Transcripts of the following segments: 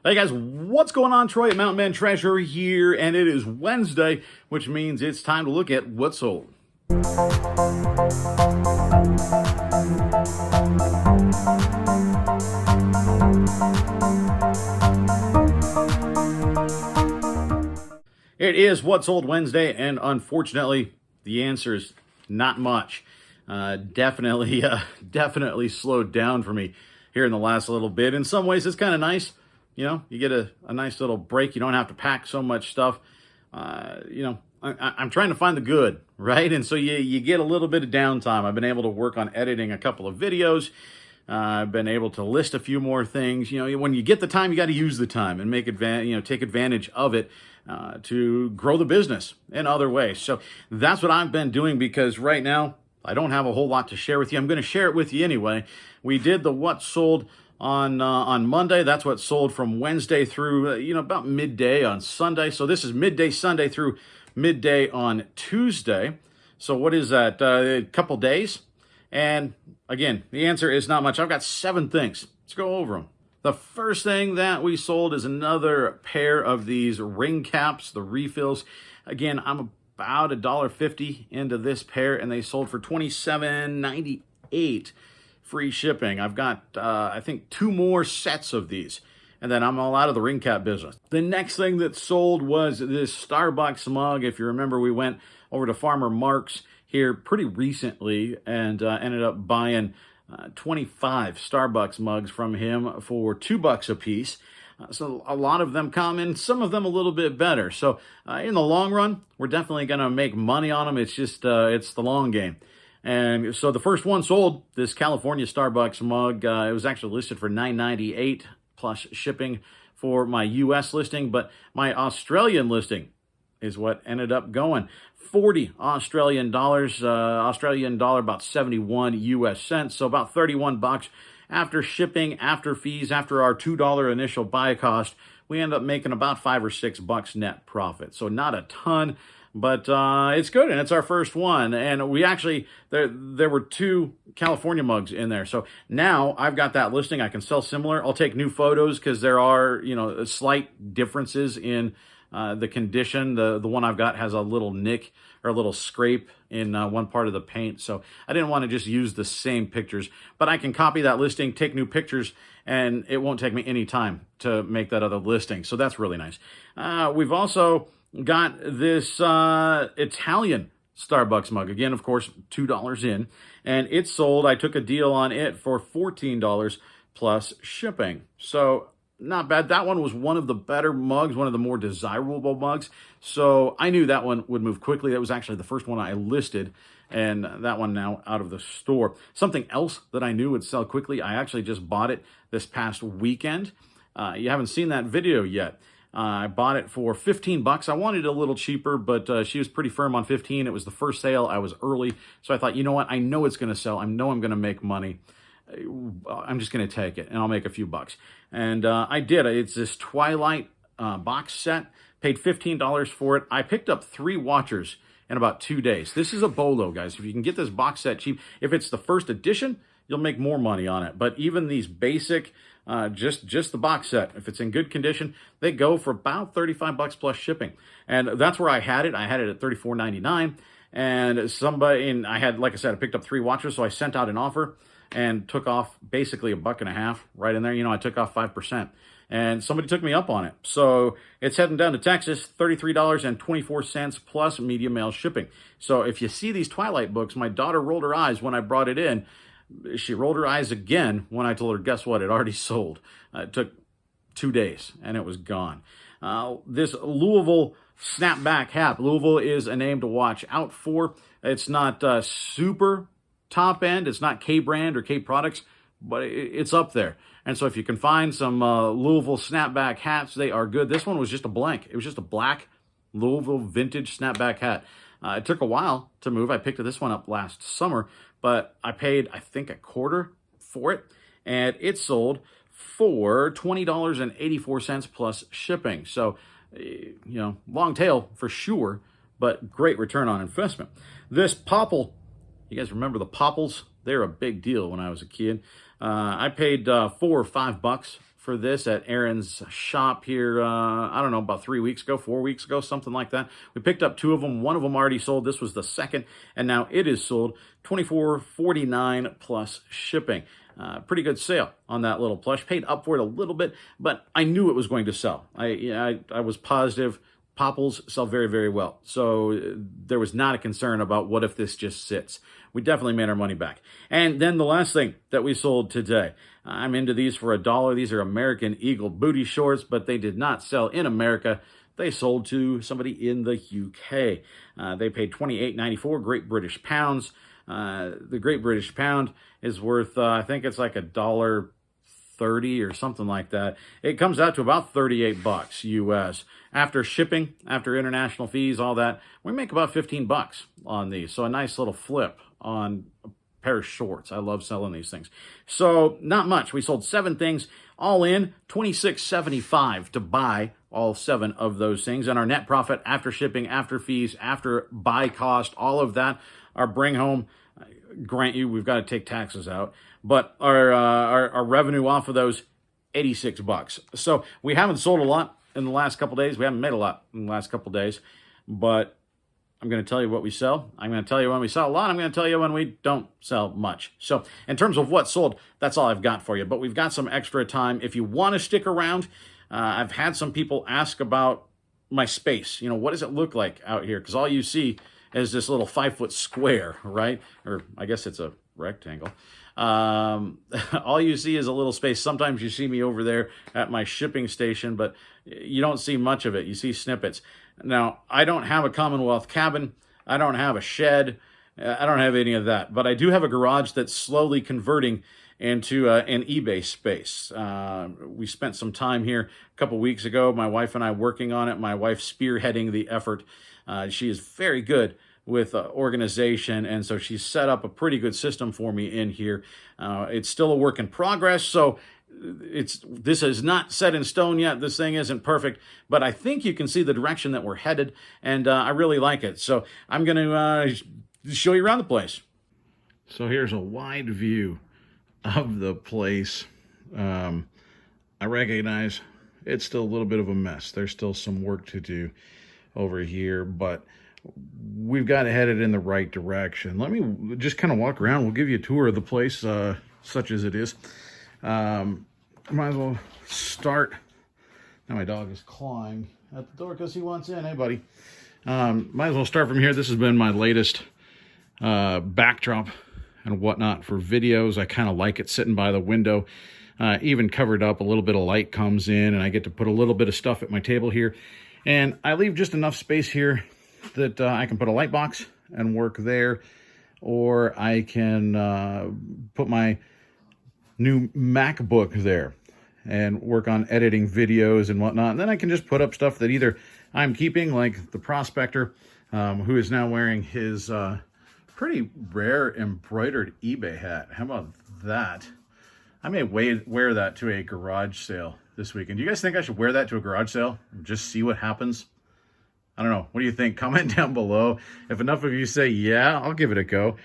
Hey guys, what's going on? Troy at Mountain Man Treasure here, and it is Wednesday, which means it's time to look at what's sold. It is What's Sold Wednesday, and unfortunately, the answer is not much. Definitely slowed down for me here in the last little bit. In some ways, it's kind of nice. You know, you get a nice little break. You don't have to pack so much stuff. I'm trying to find the good, right? And so you get a little bit of downtime. I've been able to work on editing a couple of videos. I've been able to list a few more things. You know, when you get the time, you got to use the time and take advantage of it to grow the business in other ways. So that's what I've been doing, because right now I don't have a whole lot to share with you. I'm going to share it with you anyway. We did the what sold on Monday. That's what sold from Wednesday through about midday on Sunday. So this is midday Sunday through midday on Tuesday. So what is that? A couple days. And again, the answer is not much. I've got 7 things. Let's go over them. The first thing that we sold is another pair of these ring caps, the refills. Again, I'm about $1.50 into this pair, and they sold for $27.98. Free shipping. I've got, I think, 2 more sets of these, and then I'm all out of the ring cap business. The next thing that sold was this Starbucks mug. If you remember, we went over to Farmer Mark's here pretty recently and ended up buying 25 Starbucks mugs from him for $2 a piece. So a lot of them come, and some of them a little bit better. So in the long run, we're definitely going to make money on them. It's just, it's the long game. And so the first one sold, this California Starbucks mug. It was actually listed for $9.98 plus shipping for my U.S. listing, but my Australian listing is what ended up going. 40 Australian dollars, Australian dollar, about 71 U.S. cents, so about 31 bucks. After shipping, after fees, after our $2 initial buy cost, we end up making about $5 or $6 net profit. So not a ton, but it's good, and it's our first one. And we actually, there were 2 California mugs in there. So now I've got that listing. I can sell similar. I'll take new photos because there are, slight differences in the condition. The one I've got has a little nick or a little scrape in one part of the paint. So I didn't want to just use the same pictures, but I can copy that listing, take new pictures, and it won't take me any time to make that other listing. So that's really nice. We've also got this Italian Starbucks mug. Again, of course, $2 in, and it sold. I took a deal on it for $14 plus shipping. So not bad. That one was one of the better mugs, one of the more desirable mugs. So I knew that one would move quickly. That was actually the first one I listed, and that one now out of the store. Something else that I knew would sell quickly, I actually just bought it this past weekend. You haven't seen that video yet. I bought it for 15 bucks. I wanted it a little cheaper, but she was pretty firm on 15. It was the first sale. I was early. So I thought, you know what? I know it's going to sell. I know I'm going to make money. I'm just going to take it, and I'll make a few bucks. And I did. It's this Twilight box set. Paid $15 for it. I picked up 3 watchers in about 2 days. This is a bolo, guys. If you can get this box set cheap, if it's the first edition, you'll make more money on it. But even these basic, just the box set, if it's in good condition, they go for about 35 bucks plus shipping. And that's where I had it. I had it at $34.99. And I had, like I said, I picked up 3 watchers, so I sent out an offer and took off basically $1.50 right in there. I took off 5%. And somebody took me up on it. So it's heading down to Texas, $33.24 plus media mail shipping. So if you see these Twilight books, my daughter rolled her eyes when I brought it in. She rolled her eyes again when I told her, guess what? It already sold. It took 2 days, and it was gone. This Louisville snapback hat. Louisville is a name to watch out for. It's not super top end. It's not K-brand or K-products, but it's up there. And so if you can find some Louisville snapback hats, they are good. This one was just a blank. It was just a black Louisville vintage snapback hat. It took a while to move. I picked this one up last summer, but I paid, I think, $0.25 for it, and it sold for $20.84 plus shipping. So, long tail for sure, but great return on investment. This popple, you guys remember the popples? They're a big deal when I was a kid. I paid $4 or $5 for this at Aaron's shop here, I don't know, about 3 weeks ago, 4 weeks ago, something like that. We picked up 2 of them. One of them already sold. This was the second, and now it is sold. $24.49 plus shipping. Pretty good sale on that little plush. Paid up for it a little bit, but I knew it was going to sell. I was positive. Popples sell very, very well. So there was not a concern about what if this just sits. We definitely made our money back. And then the last thing that we sold today, I'm into these for $1. These are American Eagle booty shorts, but they did not sell in America. They sold to somebody in the UK. They paid $28.94 Great British pounds. The Great British pound is worth, I think it's like $1.30 or something like that. It comes out to about 38 bucks US. After shipping, after international fees, all that, we make about 15 bucks on these. So a nice little flip on a pair of shorts. I love selling these things. So not much. We sold 7 things, all in $26.75 to buy all 7 of those things. And our net profit after shipping, after fees, after buy cost, all of that, our bring home, grant you, we've got to take taxes out, but our revenue off of those, 86 bucks. So we haven't sold a lot in the last couple days. We haven't made a lot in the last couple days, but I'm going to tell you what we sell. I'm going to tell you when we sell a lot. I'm going to tell you when we don't sell much. So in terms of what sold, that's all I've got for you. But we've got some extra time. If you want to stick around, I've had some people ask about my space. You know, what does it look like out here? Because all you see is this little 5-foot square, right? Or I guess it's a rectangle. All you see is a little space. Sometimes you see me over there at my shipping station, but you don't see much of it. You see snippets. Now, I don't have a Commonwealth cabin. I don't have a shed. I don't have any of that. But I do have a garage that's slowly converting into an eBay space. We spent some time here a couple weeks ago, my wife and I working on it. My wife spearheading the effort. She is very good with organization, and so she's set up a pretty good system for me in here. It's still a work in progress, so this is not set in stone yet. This thing isn't perfect, but I think you can see the direction that we're headed, and I really like it. So I'm going to show you around the place. So here's a wide view of the place. I recognize it's still a little bit of a mess. There's still some work to do over here, but we've got it headed in the right direction. Let me just kind of walk around. We'll give you a tour of the place, such as it is. Might as well start. Now my dog is clawing at the door because he wants in. Hey, buddy. Might as well start from here. This has been my latest backdrop and whatnot for videos. I kind of like it sitting by the window, even covered up. A little bit of light comes in, and I get to put a little bit of stuff at my table here. And I leave just enough space here that I can put a light box and work there, or I can put my new MacBook there and work on editing videos and whatnot. And then I can just put up stuff that either I'm keeping, like the prospector, who is now wearing his pretty rare embroidered eBay hat. How about that? I may wear that to a garage sale this weekend. Do you guys think I should wear that to a garage sale and just see what happens? I don't know. What do you think? Comment down below. If enough of you say yeah, I'll give it a go.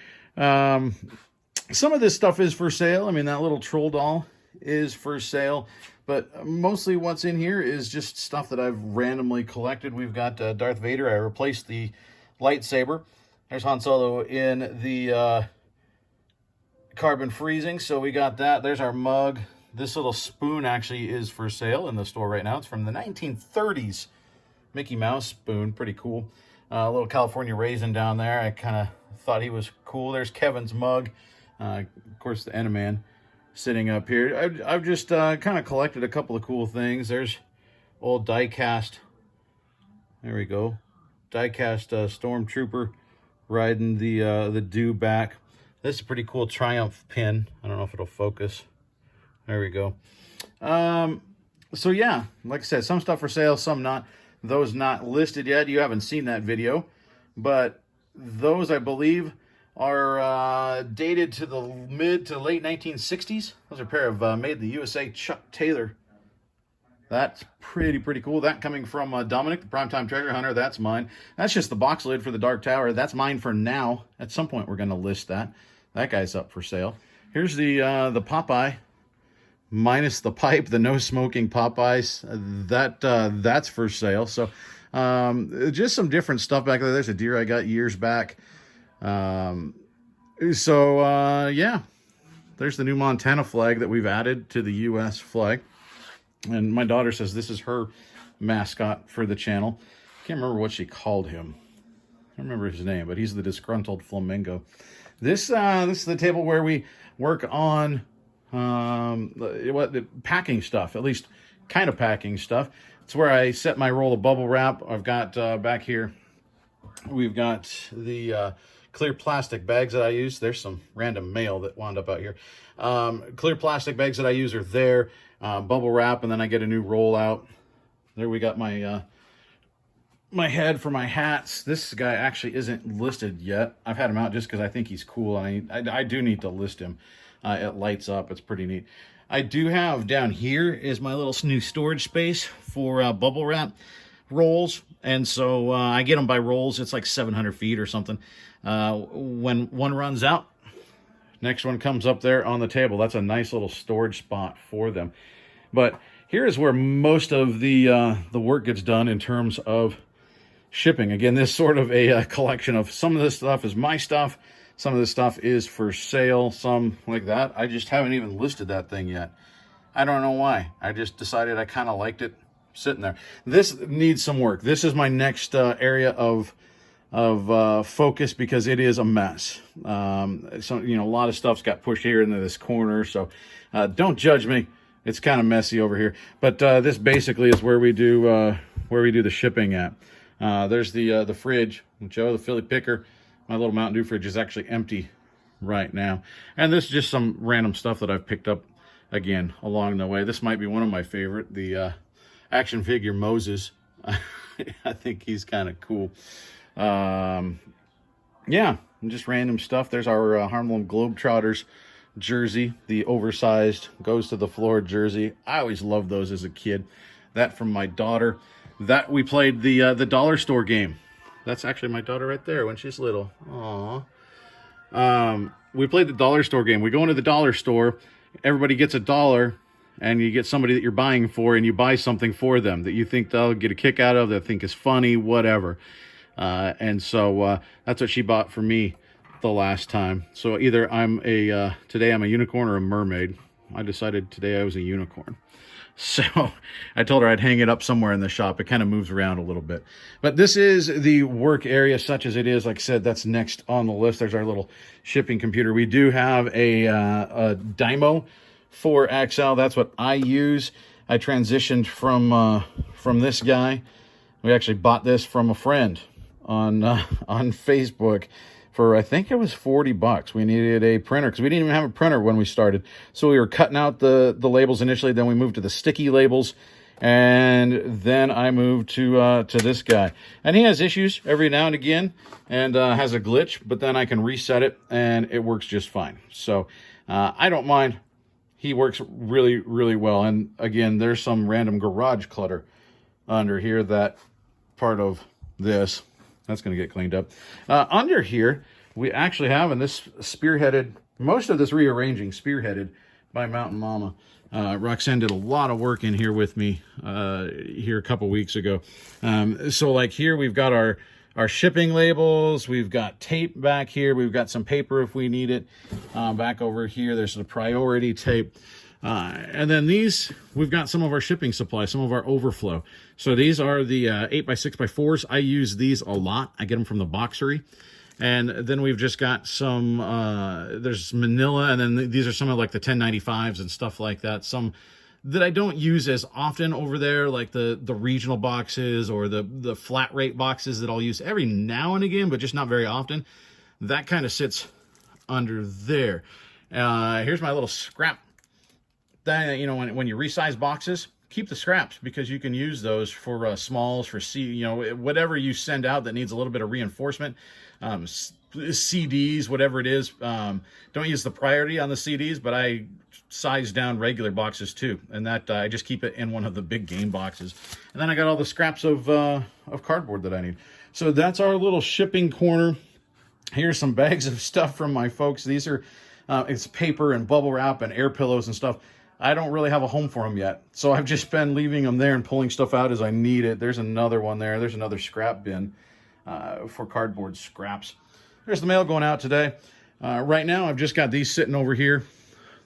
Some of this stuff is for sale. I mean, that little troll doll is for sale. But mostly what's in here is just stuff that I've randomly collected. We've got Darth Vader. I replaced the lightsaber. There's Han Solo in the carbon freezing. So we got that. There's our mug. This little spoon actually is for sale in the store right now. It's from the 1930s. Mickey Mouse spoon, pretty cool. A little California raisin down there. I kind of thought he was cool. There's Kevin's mug. Of course, the Eneman sitting up here. I've just kind of collected a couple of cool things. There's old die-cast. There we go. Die-cast Stormtrooper riding the dew back. This is a pretty cool Triumph pin. I don't know if it'll focus. There we go. So yeah, like I said, some stuff for sale, some not. Those not listed yet. You haven't seen that video, but those, I believe, are dated to the mid to late 1960s. Those are a pair of made in the USA Chuck Taylor. That's pretty cool. That coming from Dominic, the Primetime Treasure Hunter. That's mine. That's just the box lid for the Dark Tower. That's mine for now. At some point, we're going to list that. That guy's up for sale. Here's the Popeye minus the pipe, the no smoking Popeyes. That's for sale. So just some different stuff back there. There's a deer I got years back. Yeah, there's the new Montana flag that we've added to the U.S. flag. And my daughter says this is her mascot for the channel. Can't remember what she called him. I don't remember his name, but he's the disgruntled flamingo. This is the table where we work on packing stuff, at least kind of packing stuff. It's where I set my roll of bubble wrap. I've got back here, we've got the clear plastic bags that I use. There's some random mail that wound up out here. Clear plastic bags that I use are there. Bubble wrap, and then I get a new roll out. There we got my my head for my hats. This guy actually isn't listed yet. I've had him out just because I think he's cool. I do need to list him. It lights up. It's pretty neat. I do have down here is my little new storage space for bubble wrap rolls. And so I get them by rolls. It's like 700 feet or something. When one runs out, next one comes up there on the table. That's a nice little storage spot for them. But here is where most of the work gets done in terms of shipping. Again, this sort of a collection of some of this stuff is my stuff. Some of this stuff is for sale, some like that. I just haven't even listed that thing yet. I don't know why. I just decided I kind of liked it sitting there. This needs some work. This is my next area of focus because it is a mess. So, you know, a lot of stuff's got pushed here into this corner. So don't judge me. It's kind of messy over here. But this basically is where we do the shipping at. There's the fridge. Joe, the Philly picker. My little Mountain Dew fridge is actually empty right now. And this is just some random stuff that I've picked up, again, along the way. This might be one of my favorite, the action figure Moses. I think he's kind of cool. Yeah, just random stuff. There's our Harlem Globetrotters jersey, the oversized goes to the floor jersey. I always loved those as a kid. That from my daughter. That we played the dollar store game. That's actually my daughter right there when she's little. Aww. We played the dollar store game. We go into the dollar store. Everybody gets $1, and you get somebody that you're buying for, and you buy something for them that you think they'll get a kick out of, that think is funny, whatever. And so that's what she bought for me the last time. So either today I'm a unicorn or a mermaid. I decided today I was a unicorn. So I told her I'd hang it up somewhere in the shop. It kind of moves around a little bit. But this is the work area such as it is. Like I said, that's next on the list. There's our little shipping computer. We do have a Dymo 4XL. That's what I use. I transitioned from this guy. We actually bought this from a friend on Facebook for, I think it was $40. We needed a printer because we didn't even have a printer when we started. So we were cutting out the labels initially. Then we moved to the sticky labels. And then I moved to this guy. And he has issues every now and again and has a glitch. But then I can reset it and it works just fine. So I don't mind. He works really, really well. And again, there's some random garage clutter under here. That part of this. That's going to get cleaned up. Under here, we actually have, and this spearheaded, most of this rearranging spearheaded by Mountain Mama. Roxanne did a lot of work in here with me here a couple weeks ago. So like here, we've got our shipping labels. We've got tape back here. We've got some paper if we need it. Back over here, there's the priority tape. And then these, we've got some of our shipping supplies, some of our overflow. So these are the 8x6x4s. I use these a lot. I get them from the boxery. And then we've just got some, there's manila, and then these are some of like the 1095s and stuff like that. Some that I don't use as often over there, like the regional boxes or the flat rate boxes that I'll use every now and again, but just not very often. That kind of sits under there. Here's my little scrap. That, you know, when you resize boxes, keep the scraps because you can use those for smalls, for whatever you send out that needs a little bit of reinforcement. CDs, whatever it is. Don't use the priority on the CDs, but I size down regular boxes too, and that I just keep it in one of the big game boxes. And then I got all the scraps of cardboard that I need. So that's our little shipping corner. Here's some bags of stuff from my folks. These are it's paper and bubble wrap and air pillows and stuff. I don't really have a home for them yet. So I've just been leaving them there and pulling stuff out as I need it. There's another one there. There's another scrap bin for cardboard scraps. There's the mail going out today. Right now, I've just got these sitting over here.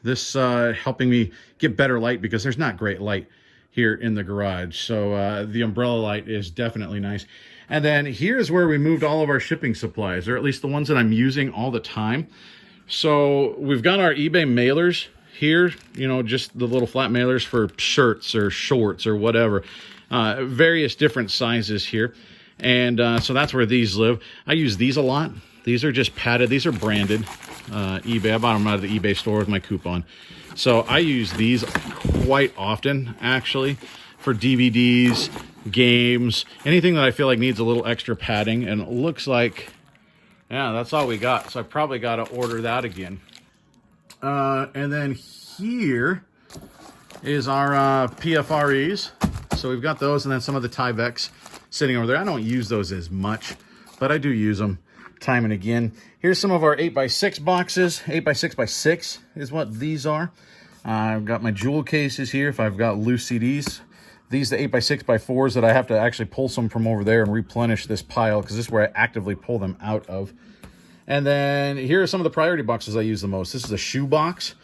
This helping me get better light because there's not great light here in the garage. So the umbrella light is definitely nice. And then here's where we moved all of our shipping supplies, or at least the ones that I'm using all the time. So we've got our eBay mailers here, you know, just the little flat mailers for shirts or shorts or whatever. Various different sizes here. And so that's where these live. I use these a lot. These are just padded. These are branded eBay. I bought them out of the eBay store with my coupon. So I use these quite often, actually, for DVDs, games, anything that I feel like needs a little extra padding. And it looks like, yeah, that's all we got. So I probably got to order that again. And then here is our PFREs. So we've got those, and then some of the Tyveks sitting over there. I don't use those as much, but I do use them time and again. Here's some of our 8x6 boxes. 8x6x6 is what these are. I've got my jewel cases here if I've got loose CDs. These the 8x6x4s that I have to actually pull some from over there and replenish this pile because this is where I actively pull them out of. And then here are some of the priority boxes I use the most. This is a shoe box.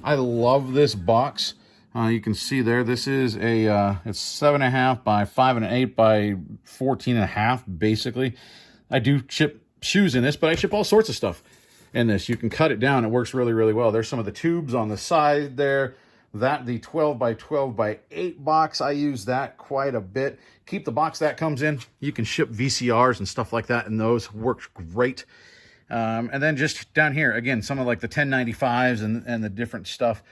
I love this box. You can see there, this is a, it's 7.5 by 5 1/8 by 14.5, basically. I do ship shoes in this, but I ship all sorts of stuff in this. You can cut it down. It works really, really well. There's some of the tubes on the side there. The 12 by 12 by 8 box, I use that quite a bit. Keep the box that comes in. You can ship VCRs and stuff like that, and those work great. And then just down here, again, some of like the 1095s and the different stuff.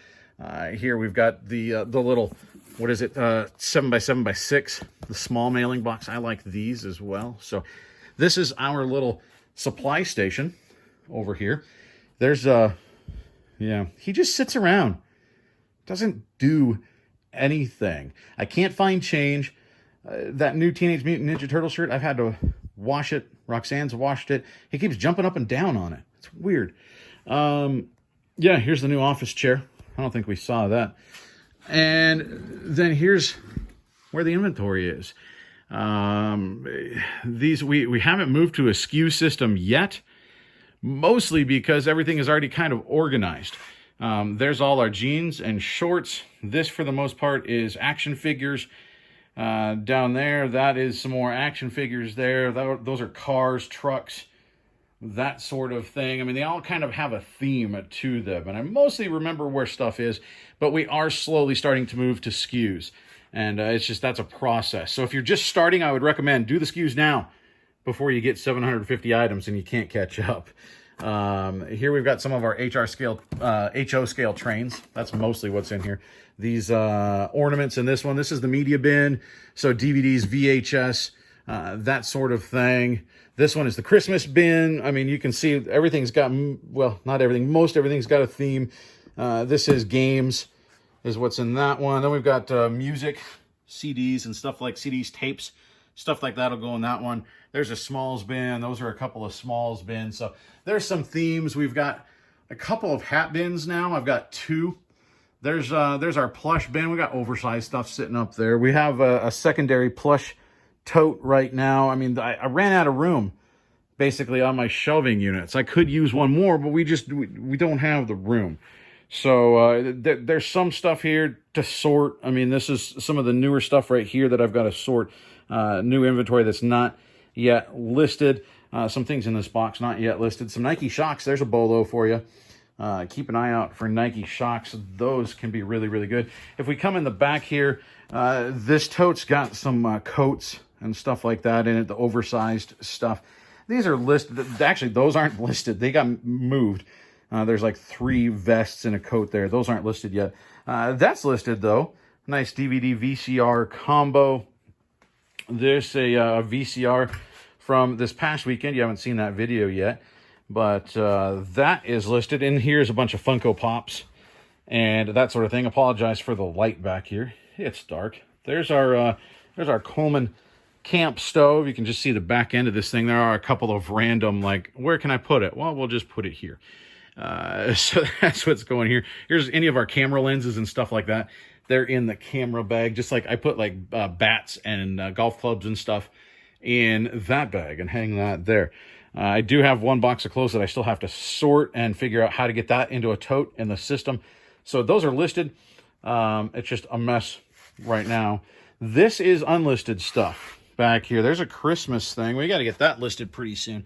Here we've got the little, what is it, 7x7x6, the small mailing box. I like these as well. So this is our little supply station over here. There's yeah, he just sits around, doesn't do anything. I can't find change. That new Teenage Mutant Ninja Turtle shirt, I've had to wash it. Roxanne's washed it. He keeps jumping up and down on it. It's weird. Yeah, here's the new office chair. I don't think we saw that. And then here's where the inventory is. These we haven't moved to a SKU system yet, mostly because everything is already kind of organized. There's all our jeans and shorts. This, for the most part, is action figures. Down there, that is some more action figures there. Those are cars, trucks, that sort of thing. I mean, they all kind of have a theme to them, and I mostly remember where stuff is, but we are slowly starting to move to SKUs, and it's just, that's a process. So if you're just starting, I would recommend do the SKUs now before you get 750 items and you can't catch up. Here we've got some of our HO scale trains. That's mostly what's in here. These ornaments in this one. This is the media bin. So DVDs, VHS, that sort of thing. This one is the Christmas bin. I mean, you can see everything's got, well, not everything, most everything's got a theme. This is games, is what's in that one. Then we've got music, CDs and stuff like CDs, tapes, stuff like that'll go in that one. There's a smalls bin. Those are a couple of smalls bins. So there's some themes. We've got a couple of hat bins now. I've got 2. There's our plush bin. We got oversized stuff sitting up there. We have a secondary plush tote right now. I mean, I ran out of room basically on my shelving units. I could use one more, but we don't have the room. So there's some stuff here to sort. I mean, this is some of the newer stuff right here that I've got to sort. New inventory that's not yet listed. Some things in this box not yet listed. Some Nike Shox. There's a bolo for you. Keep an eye out for Nike Shox. Those can be really, really good. If we come in the back here, this tote's got some coats and stuff like that in it, the oversized stuff. These are listed. Actually, those aren't listed. They got moved. There's like 3 vests and a coat there. Those aren't listed yet. That's listed, though. Nice DVD VCR combo. There's a VCR from this past weekend. You haven't seen that video yet, but that is listed. And here's a bunch of Funko Pops and that sort of thing. Apologize for the light back here. It's dark. There's our Coleman camp stove. You can just see the back end of this thing. There are a couple of random, like, where can I put it? Well, we'll just put it here. So that's what's going here. Here's any of our camera lenses and stuff like that. They're in the camera bag, just like I put like bats and golf clubs and stuff in that bag and hang that there. I do have one box of clothes that I still have to sort and figure out how to get that into a tote in the system. So those are listed. It's just a mess right now. This is unlisted stuff back here. There's a Christmas thing. We got to get that listed pretty soon.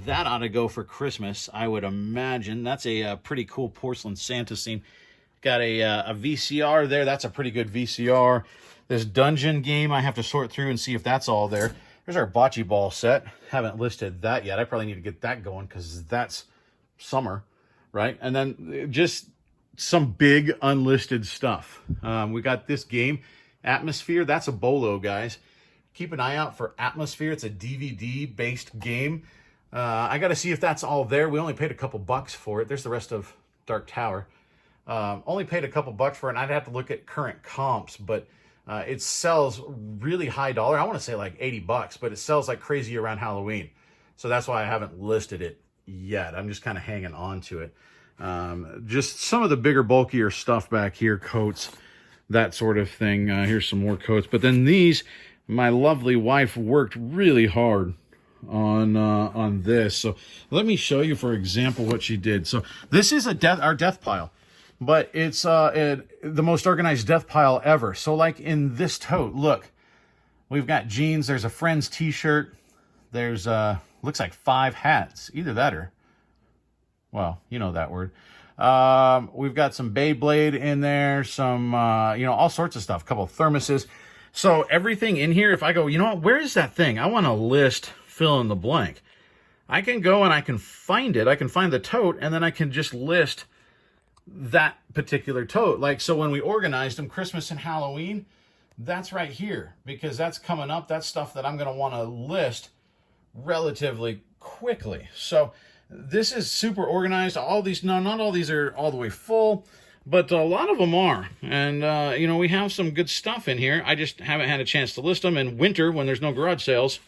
That ought to go for Christmas, I would imagine. That's a pretty cool porcelain Santa scene. Got a VCR there. That's a pretty good VCR. This dungeon game, I have to sort through and see if that's all there. There's our bocce ball set. Haven't listed that yet. I probably need to get that going because that's summer, right? And then just some big unlisted stuff. We got this game, Atmosphere. That's a bolo, guys. Keep an eye out for Atmosphere. It's a DVD-based game. I got to see if that's all there. We only paid a couple bucks for it. There's the rest of Dark Tower. Only paid a couple bucks for it, and I'd have to look at current comps, but it sells really high dollar. I want to say like 80 bucks, but it sells like crazy around Halloween. So that's why I haven't listed it yet. I'm just kind of hanging on to it. Just some of the bigger, bulkier stuff back here, coats, that sort of thing. Here's some more coats. But then these, my lovely wife worked really hard on this. So let me show you, for example, what she did. So this is our death pile. But it's the most organized death pile ever. So like in this tote, look, we've got jeans. There's a Friends t-shirt. There's, looks like 5 hats. Either that or, well, you know that word. We've got some Beyblade in there. Some, all sorts of stuff. A couple of thermoses. So everything in here, if I go, you know what, where is that thing? I want to list fill in the blank. I can go and I can find it. I can find the tote, and then I can just list that particular tote. Like, so when we organized them, Christmas and Halloween, that's right here, because that's coming up. That's stuff that I'm going to want to list relatively quickly. So this is super organized. All these, no, not all these are all the way full, but a lot of them are. And, we have some good stuff in here. I just haven't had a chance to list them. In winter, when there's no garage sales,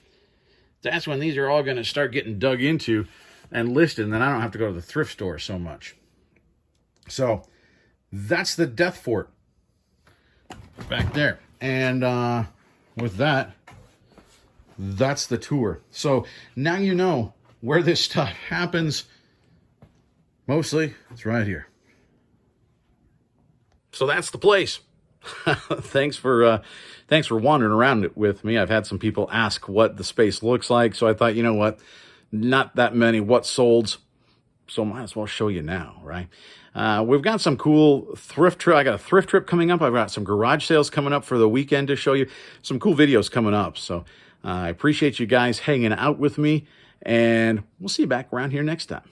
that's when these are all going to start getting dug into and listed, and then I don't have to go to the thrift store so much. So that's the Death Fort back there. And with that, that's the tour. So now you know where this stuff happens. Mostly, it's right here. So that's the place. Thanks for wandering around it with me. I've had some people ask what the space looks like. So I thought, you know what? Not that many what solds. So might as well show you now, right? We've got some cool thrift trip. I got a thrift trip coming up. I've got some garage sales coming up for the weekend to show you. Some cool videos coming up. So I appreciate you guys hanging out with me, and we'll see you back around here next time.